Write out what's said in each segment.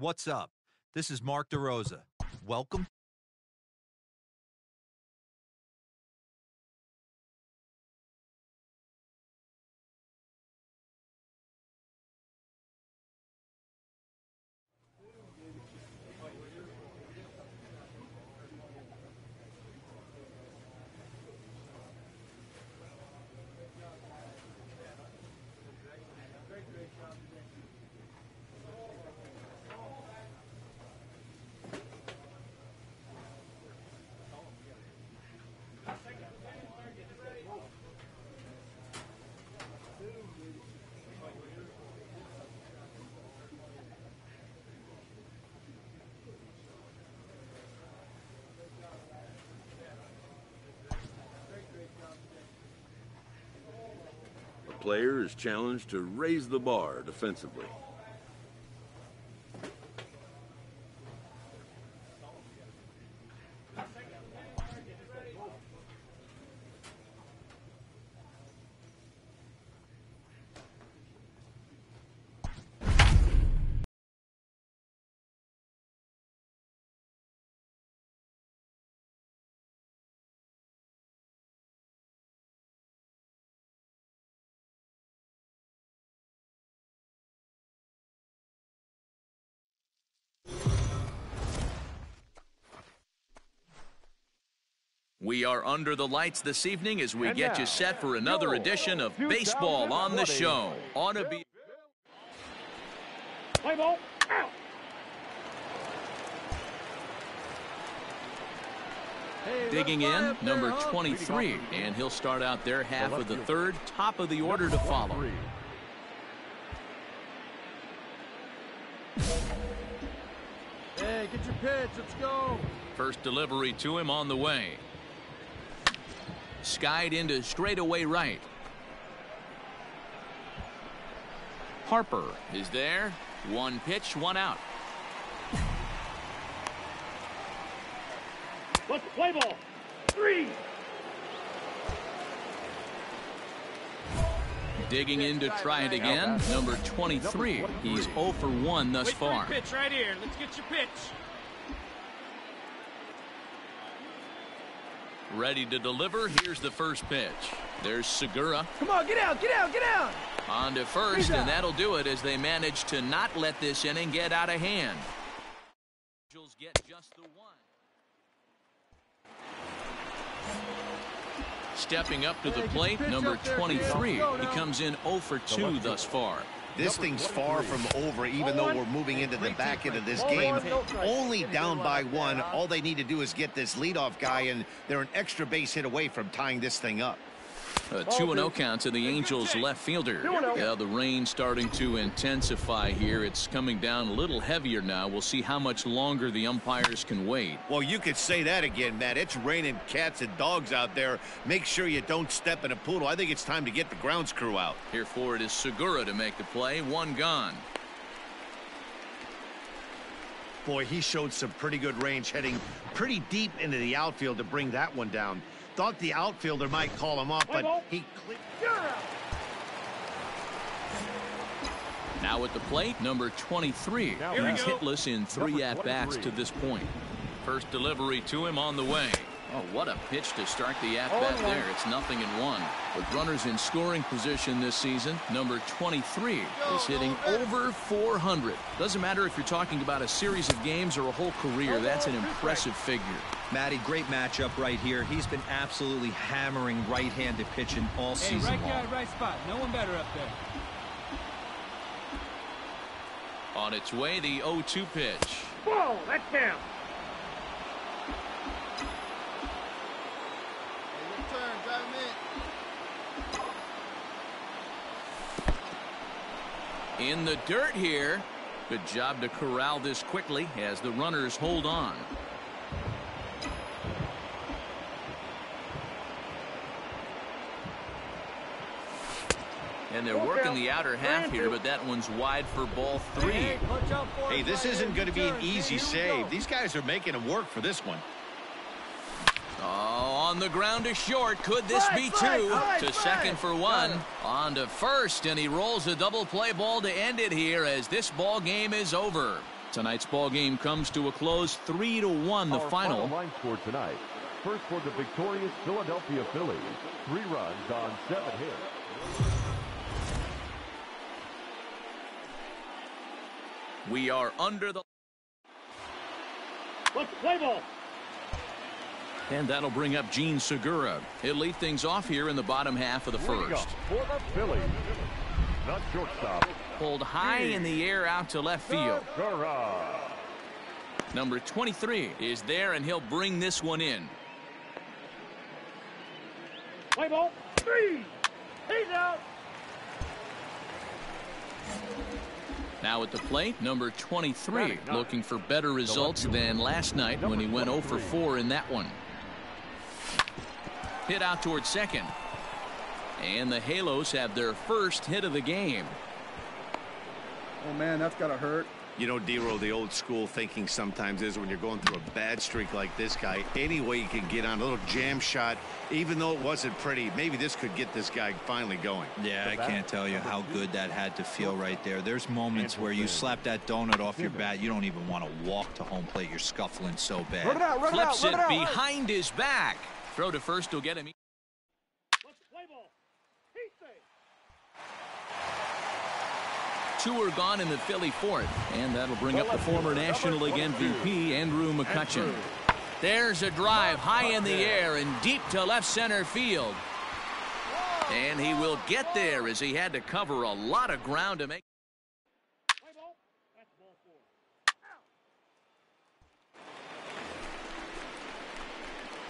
What's up? This is Mark DeRosa. Welcome. Player is challenged to raise the bar defensively. We are under the lights this evening as we get you set for another edition of Baseball on the Show. Ought to be. Play ball. Out. Digging in, number 23, and he'll start out their half of the third, top of the order to follow. Hey, get your pitch. Let's go. First delivery to him on the way. Skied into straightaway right. Harper is there. One pitch, one out. Let's play ball. 3. Digging in to try it again. Number 23. He's 0 for 1 thus far. Pitch right here. Let's get your pitch. Ready to deliver. Here's the first pitch. There's Segura. Come on, get out, get out, get out. On to first, and that'll do it as they manage to not let this inning get out of hand. Angels get just the one. Stepping up to the plate, number 23. He comes in 0 for 2 thus far. This thing's far from over, even though we're moving into the back end of this game. Only down by 1. All they need to do is get this leadoff guy, and they're an extra base hit away from tying this thing up. A 2-0 count to the Angels left fielder. Yeah, the rain starting to intensify here. It's coming down a little heavier now. We'll see how much longer the umpires can wait. Well, you could say that again, Matt. It's raining cats and dogs out there. Make sure you don't step in a poodle. I think it's time to get the grounds crew out. Here for it is Segura to make the play. One gone. Boy, he showed some pretty good range, heading pretty deep into the outfield to bring that one down. Thought the outfielder might call him off, but he now at the plate, number 23. He's hitless in 3 at-bats to this point. First delivery to him on the way. Oh, what a pitch to start the at-bat there. It's 0-1. With runners in scoring position this season, number 23 is hitting over 400. Doesn't matter if you're talking about a series of games or a whole career. That's an impressive figure. Matty, great matchup right here. He's been absolutely hammering right-handed pitching all season long. Right guy, right spot. No one better up there. On its way, the 0-2 pitch. Whoa, that's down. In the dirt here. Good job to corral this quickly as the runners hold on. And they're working the outer half here, but that one's wide for ball 3. Hey, this isn't going to be an easy save. These guys are making him work for this one. Oh, on the ground to short. Could this be 2? To second for 1. On to first, and he rolls a double play ball to end it here as this ball game is over. Tonight's ball game comes to a close, 3-1 the final. Line score tonight. First for the victorious Philadelphia Phillies. 3 runs on 7 hits. We are under the... Let's play ball. And that'll bring up Gene Segura. He'll lead things off here in the bottom half of the first. For the Phillies, the shortstop. Pulled high in the air out to left field. Segura. Number 23 is there, and he'll bring this one in. Play ball. 3. He's out. Now at the plate, number 23, looking for better results than last night when he went 0 for 4 in that one. Hit out towards second. And the Halos have their first hit of the game. Oh, man, that's got to hurt. You know, D-Roll, the old school thinking sometimes is when you're going through a bad streak like this guy, any way you can get on a little jam shot, even though it wasn't pretty, maybe this could get this guy finally going. Yeah, I can't tell you how good that had to feel right there. There's moments where you slap that donut off your bat, you don't even want to walk to home plate. You're scuffling so bad. Flips it behind his back. Throw to first will get him. Two are gone in the Philly fourth, and that'll bring up the former National League MVP, Andrew McCutchen. There's a drive high in the air and deep to left center field. And he will get there as he had to cover a lot of ground to make.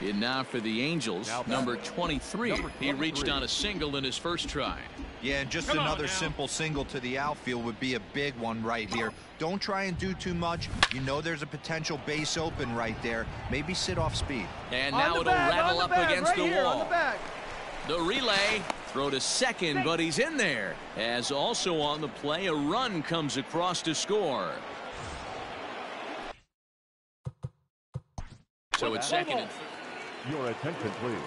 And now for the Angels, number 23. He reached on a single in his first try. Yeah, and just another simple single to the outfield would be a big one right here. Don't try and do too much. You know there's a potential base open right there. Maybe sit off speed. And now it'll rattle up against the wall. The relay, throw to second, but he's in there. As also on the play, a run comes across to score. So it's second and third. Your attention, please.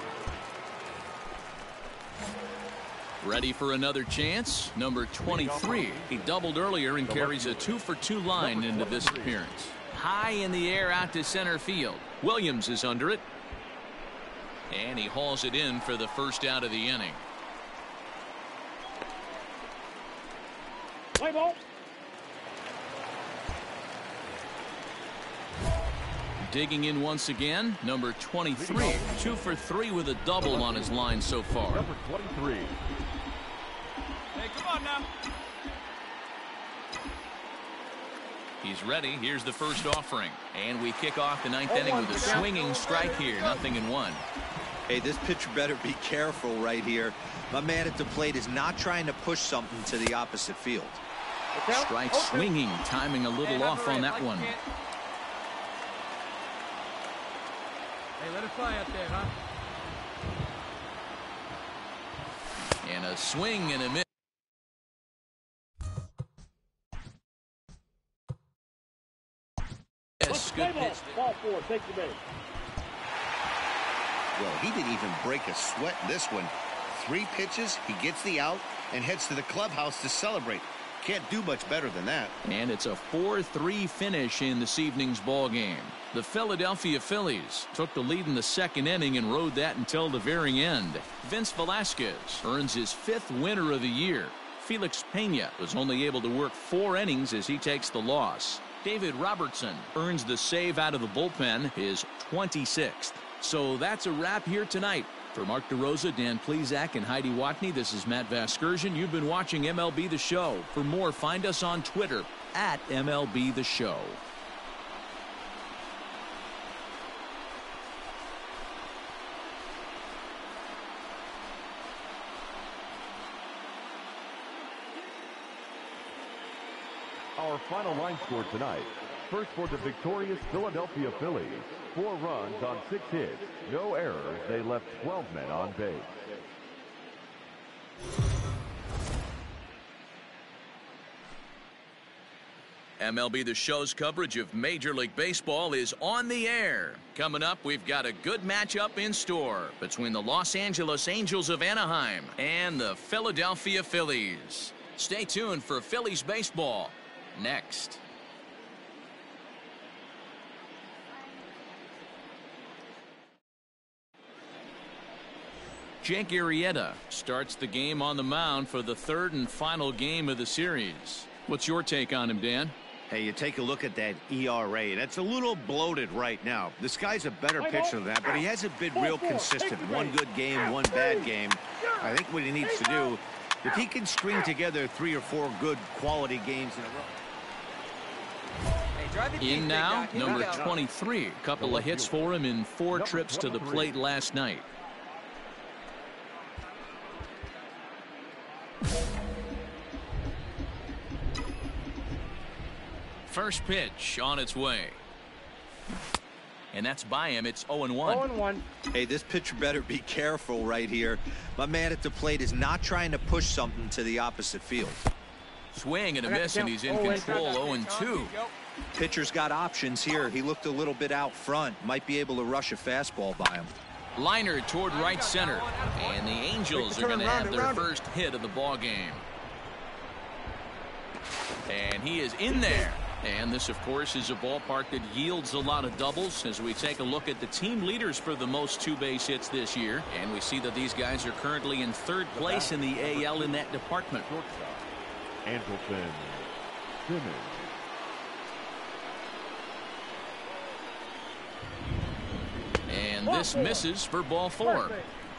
Ready for another chance? Number 23. He doubled earlier and carries a 2-for-2 line into this appearance. High in the air out to center field. Williams is under it. And he hauls it in for the first out of the inning. Play ball. Digging in once again, number 23. 2 for 3 with a double on his line so far. Number 23. Hey, come on now. He's ready. Here's the first offering. And we kick off the ninth inning with a swinging strike here. 0-1. Hey, this pitcher better be careful right here. My man at the plate is not trying to push something to the opposite field. Strike swinging, timing a little off on that one. Hey, let it fly out there, huh? And a swing and a miss. Yes, good pitch. Ball 4, take the base. Well, he didn't even break a sweat in this one. 3 pitches, he gets the out and heads to the clubhouse to celebrate. Can't do much better than that. And it's a 4-3 finish in this evening's ball game. The Philadelphia Phillies took the lead in the second inning and rode that until the very end. Vince Velasquez earns his 5th winner of the year. Felix Pena was only able to work 4 innings as he takes the loss. David Robertson earns the save out of the bullpen, his 26th. So that's a wrap here tonight. For Mark DeRosa, Dan Plesac, and Heidi Watney, this is Matt Vasgersian. You've been watching MLB The Show. For more, find us on Twitter at MLB The Show. Our final line score tonight. First for the victorious Philadelphia Phillies. 4 runs on 6 hits. No errors. They left 12 men on base. MLB The Show's coverage of Major League Baseball is on the air. Coming up, we've got a good matchup in store between the Los Angeles Angels of Anaheim and the Philadelphia Phillies. Stay tuned for Phillies baseball next. Jake Arrieta starts the game on the mound for the third and final game of the series. What's your take on him, Dan? Hey, you take a look at that ERA. That's a little bloated right now. This guy's a better pitcher than that, but he hasn't been real consistent. One good game, one bad game. I think what he needs to do, if he can string together 3 or 4 good quality games in a row. In now, number 23. Couple of hits for him in 4 trips to the plate last night. First pitch on its way. And that's by him. It's 0-1. 0-1. Hey, this pitcher better be careful right here. My man at the plate is not trying to push something to the opposite field. Swing and a miss, and he's in control. 0-2. Pitcher's got options here. He looked a little bit out front. Might be able to rush a fastball by him. Liner toward right center. And the Angels are going to have their first hit of the ball game. And he is in there. And this, of course, is a ballpark that yields a lot of doubles as we take a look at the team leaders for the most 2-base hits this year. And we see that these guys are currently in 3rd place in the AL in that department. Andrelton Simmons. And this misses for ball 4.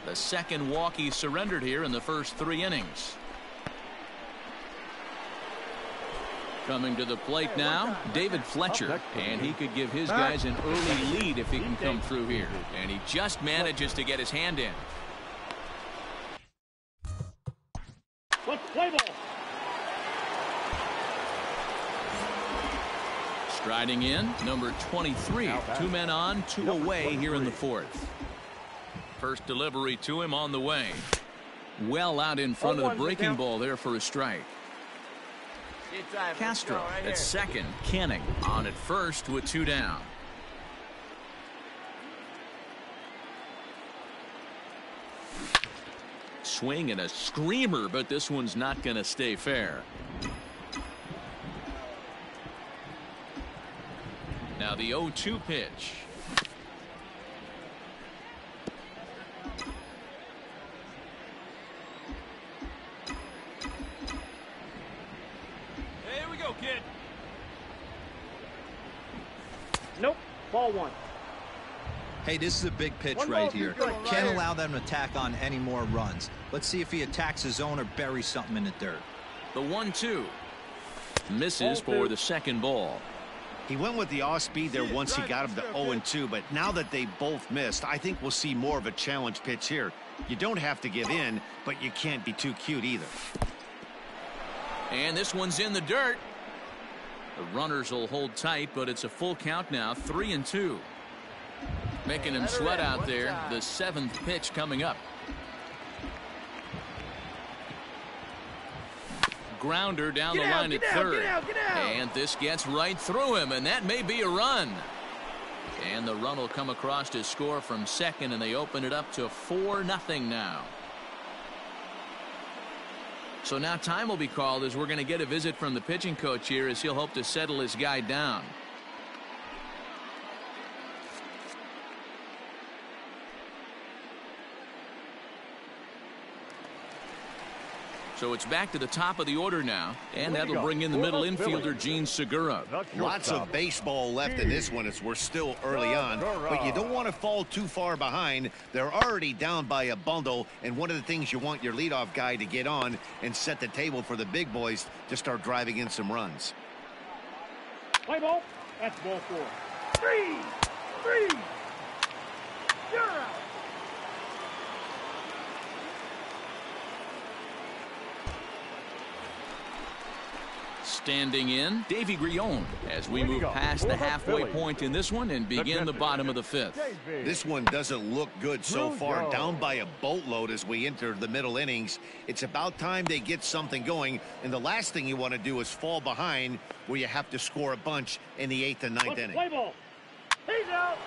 The second walk he surrendered here in the first 3 innings. Coming to the plate now, David Fletcher, and he could give his guys an early lead if he can come through here. And he just manages to get his hand in. Let's play ball. Striding in, number 23. 2 men on, 2 away here in the 4th. First delivery to him on the way. Well out in front of the breaking ball there for a strike. Castro at second. Canning on at first with 2 down. Swing and a screamer, but this one's not going to stay fair. Now the 0-2 pitch. Kid. Nope. Ball 1. Hey, this is a big pitch right here. Can't allow them to tack on any more runs. Let's see if he attacks his zone or buries something in the dirt. The 1-2 misses for the second ball. He went with the off speed there once he got him to 0-2, but now that they both missed, I think we'll see more of a challenge pitch here. You don't have to give in, but you can't be too cute either. And this one's in the dirt. The runners will hold tight, but it's a full count now. 3-2. Making him sweat out there. The 7th pitch coming up. Grounder down the line at third. And this gets right through him, and that may be a run. And the run will come across to score from second, and they open it up to 4-0 now. So now time will be called as we're going to get a visit from the pitching coach here as he'll hope to settle his guy down. So it's back to the top of the order now, and that'll bring in the middle infielder Gene Segura. Lots of baseball left in this one as we're still early on, but you don't want to fall too far behind. They're already down by a bundle, and one of the things you want your leadoff guy to get on and set the table for the big boys to start driving in some runs. Play ball. That's ball 4. 3. You're out. Standing in, Davy Grion as we move past the halfway point in this one and begin the bottom of the 5th. This one doesn't look good so far. Down by a boatload as we enter the middle innings. It's about time they get something going, and the last thing you want to do is fall behind where you have to score a bunch in the 8th and 9th inning. Play ball. He's out.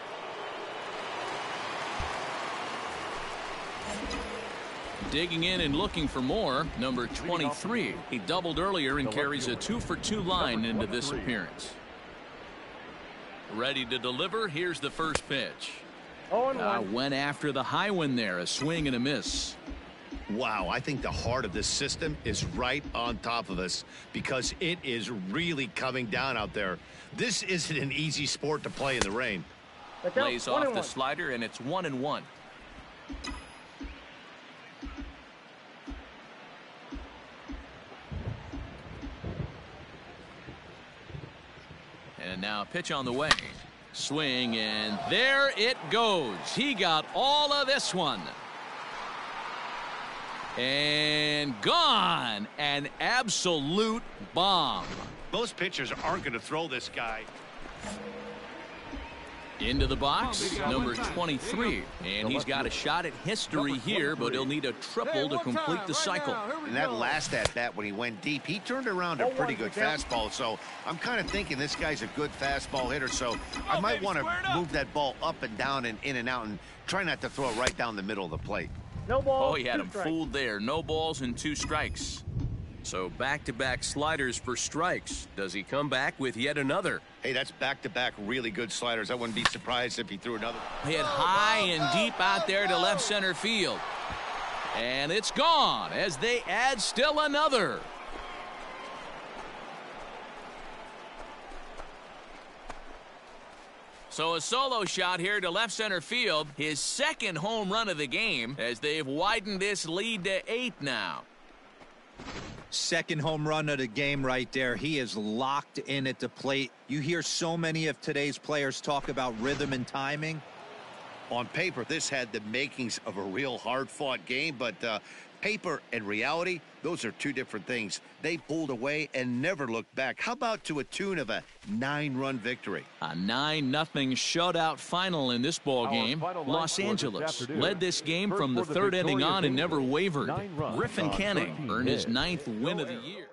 Digging in and looking for more, number 23. He doubled earlier and carries a 2-for-2 line into this appearance. Ready to deliver. Here's the first pitch. Went after the high one there, a swing and a miss. Wow, I think the heart of this system is right on top of us because it is really coming down out there. This isn't an easy sport to play in the rain. Lays off the slider, and it's 1-1. And now a pitch on the way. Swing, and there it goes. He got all of this one. And gone. An absolute bomb. Most pitchers aren't going to throw this guy. Into the box, number 23. And he's got a shot at history here, but he'll need a triple to complete the cycle. And that last at-bat when he went deep, he turned around a pretty good fastball. So I'm kind of thinking this guy's a good fastball hitter. So I might want to move that ball up and down and in and out and try not to throw it right down the middle of the plate. No ball. Oh, he had him fooled there. No balls and 2 strikes. So back-to-back sliders for strikes. Does he come back with yet another? Hey, that's back-to-back really good sliders. I wouldn't be surprised if he threw another. Hit high and deep out there to left center field. And it's gone as they add still another. So a solo shot here to left center field. His second home run of the game as they've widened this lead to 8 now. Second home run of the game right there. He is locked in at the plate. You hear so many of today's players talk about rhythm and timing. On paper, this had the makings of a real hard-fought game, but paper and reality, those are two different things. They pulled away and never looked back. How about to a tune of a 9-run victory? A 9-0 shutout final in this ball game. Los Angeles led this game from the 3rd inning on and never wavered. Griffin Canning earned his 9th win of the year.